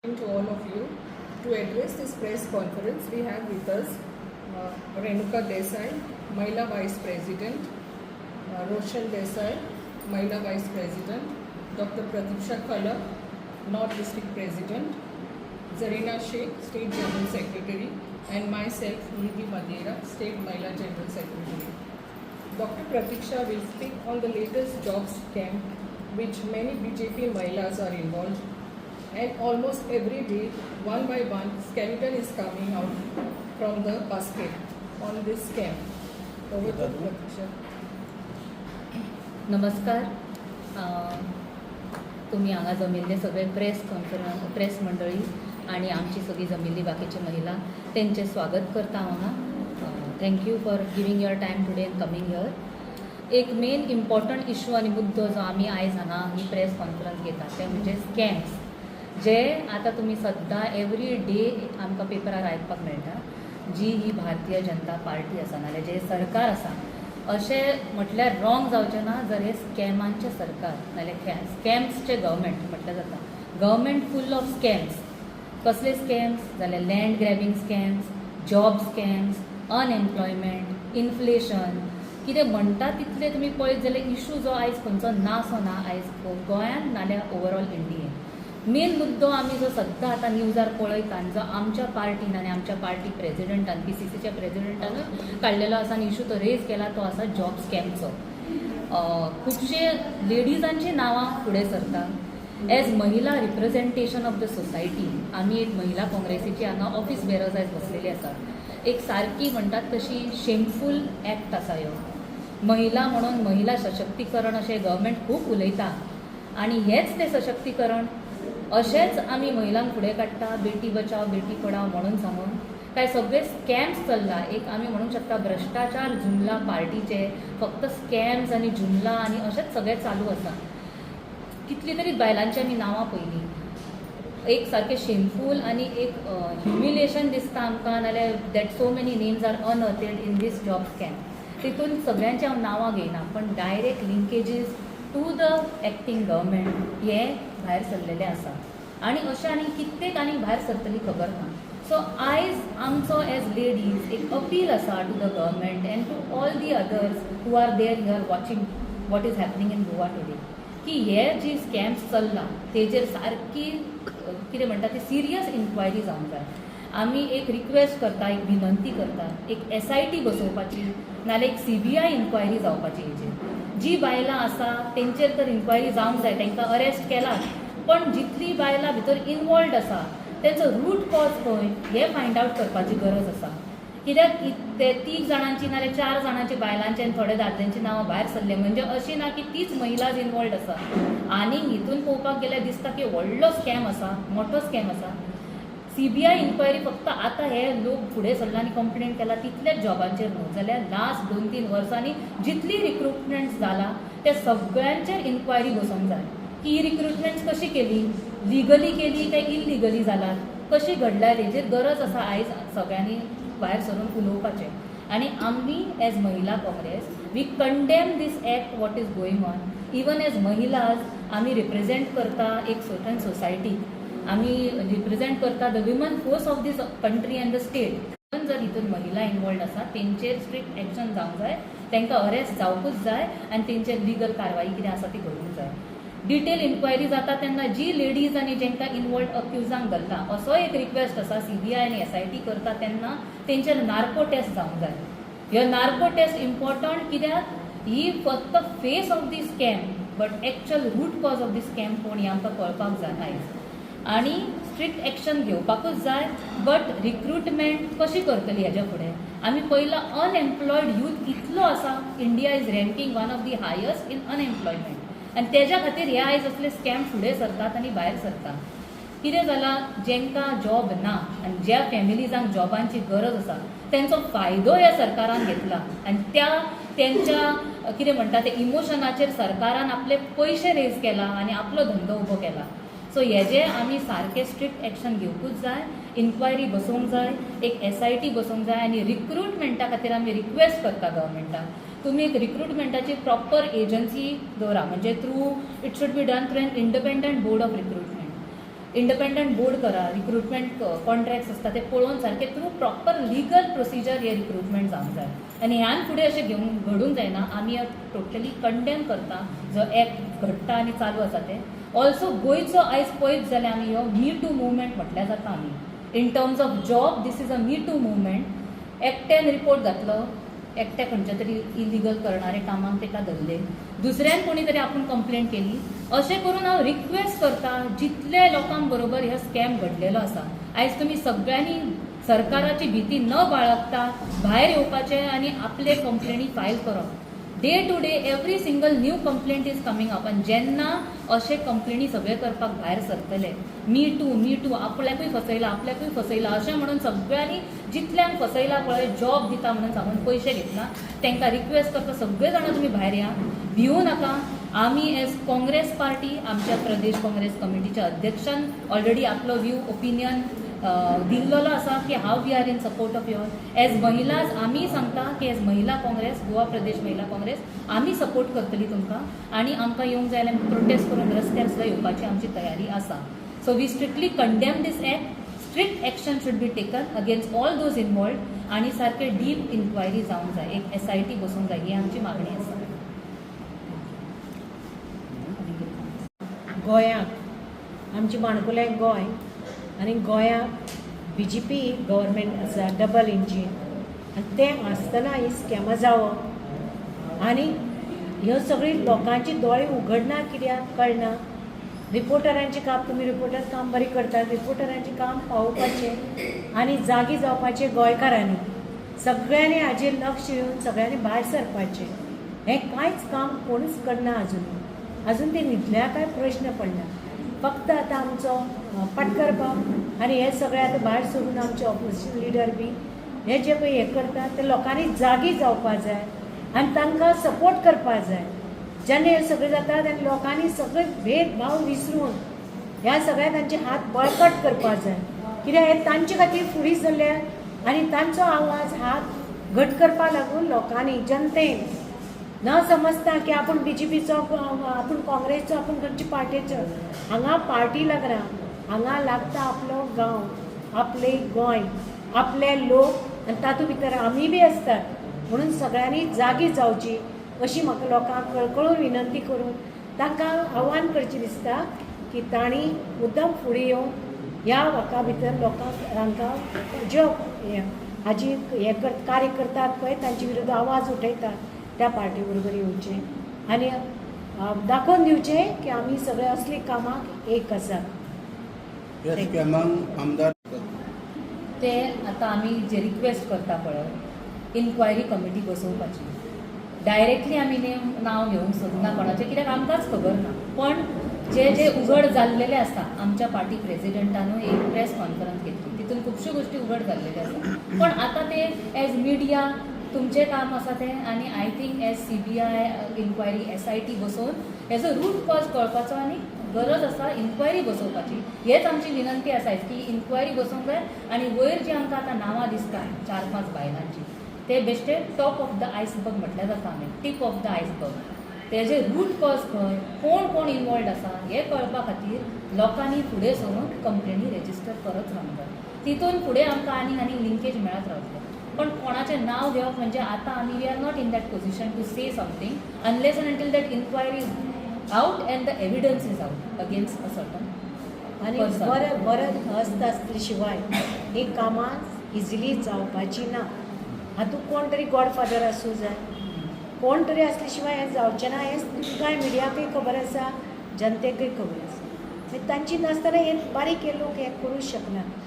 To all of you to address this press conference, we have with us Renuka Desai, Mahila Vice President, Roshan Desai, Mahila Vice President, Dr. Pratiksha Khala, North District President, Zarina Sheikh, State General Secretary, and myself, Nidhi Madera, State Mahila General Secretary. Dr. Pratiksha will speak on the latest jobs scam, which many BJP Mahilas are involved. And almost every day, one by one, skeleton is coming out from the basket on this scam. Over to Pratiksha. नमस्कार. तुम्ही हांगा जमिल्ले सगळे press मंडळी आणि आमची सगळी जमिल्ली बाकीची महिला त्यांचे स्वागत करता हांगा. Thank you for giving your time today end coming here. एक मेन इम्पॉर्टंट इशू आनी मुद्दो जो आमी आयज हांगा ही प्रेस कॉन्फरन्स घेता ते म्हणजे स्कॅम्स जे आता तुम्ही सद्दां एवरी डे आमकां पेपरार आयकपाक मेळटा. जी ही भारतीय जनता पार्टी आसा नाल्यार जे सरकार आसा अशें म्हटल्यार रॉंग जावचें ना जर हे स्कॅमांचें सरकार नाल्यार स्कॅम्सचें गव्हर्मेंट म्हटल्यार जाता. Government full of scams. कसले स्कॅम्स जाल्यार land grabbing scams, job scams, unemployment, inflation, कितें म्हणटा तितले तुमी पळयत जाल्यार इशू जो आयज खंयचो नासो ना आयज गोंयांत नाल्यार ओवरऑल इंडियेन. मेन मुद्दो आमी जो सद्दां आतां न्यूजार पळयता जो आमच्या पार्टीन आनी आमच्या पार्टी प्रेजिडेंटान PCCच्या प्रेजिडेंटानूय काडलेलो आसा आनी इशू तो रेज केला तो आसा जॉब स्कॅमचो. खुबशे लेडीजांची नांवां फुडें सरता. एज महिला रिप्रेझेंटेशन ऑफ द सोसायटी आमी एक महिला काँग्रेसीची हांगा ऑफीस बेरर्स आयज बसलेली आसा. एक सारकी म्हणटात तशी शेमफूल एक्ट आसा ह्यो. महिला म्हणून महिला सशक्तीकरण अशें गव्हर्मेंट खूब उलयता आनी हेच तें सशक्तीकरण अशेंच आमी महिलांक फुडें काडटा. बेटी बचाव बेटी पढाव म्हणून सांगून काय सगळे स्कॅम्स चल्ला. एक आमी म्हणूंक शकता भ्रश्टाचार जुमला पार्टीचे फक्त स्कॅम्स आनी जुमला आनी अशेंच सगळें चालू आसा. कितली तरी बायलांची आमी नांवां पयलीं. एक सारकें शेमफूल आनी एक ह्युमिलेशन दिसता आमकां नाल्यार that so many names are unearthed in this job scam. तितून सगळ्यांची हांव नांवां घेयना पण direct linkages to the acting government हे भायर सरलेले आसा आनी अशें आनी कित्येक आनी भायर सरतली खबर ना. सो आयज आमचो एज लेडीज एक अपील आसा to the government and to all the others who are there here watching what is happening in Goa today की हे जी स्कॅम्स चल्ला तेजेर सारकी कितें म्हणटा ती सिरियस इन्क्वायरी जावंक जाय. आमी एक रिक्वेस्ट करता, एक विनंती करता, एक SIT बसोवपाची नाल्यार एक CBI इन्क्वायरी जावपाची हेजेर. जी बायलां आसा तेंचेर तर इन्क्वायरी जावंक जाय, तांकां अरेस्ट केलात पण जितली बायलां भितर इनवॉल्ड आसा तेचो रूट कॉज खंय हें फायंड आवट करपाची गरज आसा. कित्याक ते 3 जाणांची नाल्यार 4 जाणांची बायलांची आनी थोड्या दादल्यांची नांवां भायर सरले म्हणजे अशी ना की तीच महिलाज इनवॉल्ड आसा. आनी हितून पळोवपाक गेल्यार दिसता की व्हडलो स्कॅम आसा, मोठो स्कॅम आसा. CBI इन्क्वायरी फक्त आतां हे लोक फुडें सरला आनी कंप्लेंट केला तितल्याच जॉबांचेर न्हू जाल्यार लास्ट 2-3 वर्सांनी जितली रिक्रुटमेंट्स जाला त्या सगळ्यांचेर इन्क्वायरी बसोवंक जाय की ही रिक्रुटमेंट्स कशी केली, लिगली केली काय इल्लिगली जालात, कशी घडल्यार हेजेर गरज आसा आयज सगळ्यांनी भायर सरून उलोवपाचें. आनी आमी एज महिला Congress we condemn this act what is going on. Even as महिलाज आमी रिप्रेझेंट करता एक सर्टन सोसायटी. आमी रिप्रेझेंट करता the women force of this country and the state. पण जर हितून महिला इनवॉल्ड आसा तेंचेर स्ट्रिक्ट एक्शन जावंक जाय, तांकां अरेस्ट जावपूच जाय आनी तेंचेर लिगल कारवाई कितें आसा ती करूंक जाय. डिटेल इन्क्वायरी जाता तेन्ना जी लेडीज आनी जेंकां इनवॉल्ड अक्युजांक धरला असो एक रिक्वेस्ट आसा CBI आनी SIT करता तेन्ना तेंचेर नार्को टेस्ट जावंक जाय. ह्यो नार्को टेस्ट इम्पॉर्टंट कित्याक ही फक्त face of the scam but actual root cause of the scam कोण हें आमकां कळपाक जाय आयज. आनी स्ट्रिक्ट एक्शन घेवपाकूच जाय. बट रिक्रुटमेंट कशी करतली हेज्या फुडें. आमी पळयलां अनएम्प्लॉयड यूथ कितलो आसा. India is ranking one of the highest in unemployment आनी तेज्या खातीर हे आयज असले स्कॅम फुडें सरतात आनी भायर सरतात. कितें जालां जेंकां जॉब ना आनी ज्या फॅमिलीजांक जॉबांची गरज आसा तेंचो फायदो ह्या सरकारान घेतला आनी तेंच्या कितें म्हणटा ते इमोशनाचेर सरकारान आपले पयशे रेज केला आनी आपलो धंदो उबो केला. सो हेजे आमी सारके स्ट्रिक्ट एक्शन घेवपूच जाय. इन्क्वायरी बसोवंक जाय, एक SIT बसोवंक जाय आनी रिक्रुटमेंटा खातीर आमी रिक्वेस्ट करता गव्हर्मेंटाक तुम्ही एक रिक्रुटमेंटाची प्रॉपर एजन्सी दवरा म्हणजे through it should be done through an independent board of recruitment. Independent board करा, रिक्रुटमेंट कॉन्ट्रॅक्ट्स असता ते पळोवन सारके थ्रू प्रॉपर लिगल प्रोसिजर हे रिक्रुटमेंट जावंक जाय आनी ह्यान फुडें अशें घेवन घडूंक जायना. आमी टोटली कंडेम करता जो एक्ट घडटा आनी चालू आसा ते. ऑल्सो गोंयचो आयज पळयत जाल्यार आमी हो मी टू मुवमेंट म्हटल्यार जाता आमी in terms of job. This is a me too movement. एकट्यान रिपोर्ट घातलो, एकट्या खंयच्या तरी इलिगल करणारे कामाक ताका धरले, दुसऱ्यान कोणी तरी आपूण कंप्लेंट केली. अशें करून हांव रिक्वेस्ट करता जितले लोकांक बरोबर हो स्कॅम घडलेलो आसा, आयज तुमी सगळ्यांनी सरकाराची भीती न बाळगता भायर येवपाचें आनी आपले कंप्लेनी फायल करप. Day to day every single new complaint is coming up आनी जेन्ना अशे कंप्लेनी सगळे करपाक भायर सरतले, मी टू आपल्याकूय फसयला अशें म्हणून सगळ्यांनी जितल्यांक फसयला पळय, जॉब दिता म्हणून सांगून पयशे घेतला, तांकां रिक्वेस्ट करता सगळे जाणां तुमी भायर या, भिवू नाका. आमी एज काँग्रेस पार्टी आमच्या प्रदेश काँग्रेस कमिटीच्या अध्यक्षान ऑलरेडी आपलो व्यू ओपिनियन दिल्लेलो आसा की हाव we are in support of your. As महिलाज आमी सांगता की एज महिला काँग्रेस, गोवा प्रदेश महिला काँग्रेस आमी सपोर्ट करतली तुमकां आनी आमकां येवंक जाय जाल्यार प्रोटेस्ट करून रस्त्यार सुद्दां येवपाची आमची तयारी आसा. So we strictly condemn this act. Strict action should be taken against all those involved आनी सारके डीप इन्क्वायरी जावंक जाय, एक SIT बसूंक जाय, ही आमची मागणी आसा. गोंयांत आमची माणकुलें गोंय आनी गोंयांत BJP गव्हर्मेंट आसा, डबल इंजीन, आनी तें आसतना ही स्कॅमां जावप आनी ह्यो सगळी लोकांची दोळे उगडना कित्याक कळना. रिपोर्टरांचें काम, तुमी रिपोर्टर काम बरें करतात, रिपोर्टरांचें काम पावोवपाचें आनी जागी जावपाचें गोंयकारांनी. सगळ्यांनी हाजेर लक्ष दिवन सगळ्यांनी भायर सरपाचें. हें कांयच काम कोणूच करना अजून ते न्हिदल्या काय प्रश्न पडना. फक्त आतां आमचो पट करपाक आनी हे सगळे आतां भायर सरून आमचे ऑपोजिशन लिडर बी हे जे पळय हे करतात ते लोकांनी जागी जावपाक जाय आनी तांकां सपोर्ट करपाक जाय. जेन्ना हे सगळें जाता तेन्ना लोकांनी सगळे भेदभाव विसरून ह्या सगळ्या तांचे हात बळकट करपाक जाय, कित्याक हे तांचे खातीर फुडें सरल्या आनी तांचो आवाज हात घट करपाक लागून लोकांनी जनतेन न समजता की आपूण BJPचो, आपूण काँग्रेसचो, आपूण खंयच्या पार्टीचो. हांगा पार्टी लागना, हांगा लागता आपलो गांव, आपलें गोंय, आपले लोक आनी तातूंत भितर आमी बी आसतात. म्हणून सगळ्यांनी जागी जावची अशी म्हाका लोकांक कळकळून विनंती करून तांकां आव्हान करचें दिसता की तांणी मुद्दम फुडें येवन ह्या वाका भितर लोकांक तांकां ज्यो हाजी हे कार्य करतात पळय तांचे विरुद्ध आवाज उठयतात त्या पार्टी बरोबर येवचें आनी दाखोवन दिवचें की आमी सगळे असली कामाक एक आसात. ते आतां आमी जे रिक्वेस्ट करता पळय, इन्क्वायरी कमिटी बसोवपाची. डायरेक्टली आमी नांव घेवंक सोदना कोणाचें, कित्याक आमकांच खबर ना. पण जे उघड जाल्लेले आसा, आमच्या पार्टी प्रेसिडेंटानूय एक प्रेस कॉन्फरन्स घेतली, तितून खुबश्यो गोश्टी उघड जाल्लेले आसा. पण आतां ते एज मिडिया तुमचें काम आसा तें, आनी I think as CBI inquiry SIT बसोवन हेजो रूट कॉज कळपाचो आनी गरज आसा इन्क्वायरी बसोवपाची. हेच आमची विनंती आसा की इन्क्वायरी बसोवंक जाय आनी वयर जी आमकां आतां नांवां दिसता 4-5 बायलांची, ते बेश्टे टॉप ऑफ द आयसबर्ग म्हटल्यार जाता आमी, टीप ऑफ द आयसबर्ग. तेजे रूट कॉज खंय, कोण इन्वॉल्ड आसा हें कळपा खातीर लोकांनी फुडें सरून कंप्लेनी रेजिस्टर करत रावंक जाय. तितून फुडें आमकां आनी लिंकेज मेळत रावतलें. पण कोणाचें नांव घेवप म्हणजे आतां आमी we are not in that position to say something unless and until that inquiry is out and the evidence is out against a certain. आनी बरें हस्त आसले शिवाय ही कामां इजिली जावपाची ना. हातूंत कोण तरी गॉडफादर आसूं जाय, कोण तरी आसले शिवाय हें जावचें ना. हें तुमकां मिडियाकूय खबर आसा, जनतेकूय खबर आसा. तांची नासतना हे बारीक हे लोक हें करूंक शकनात.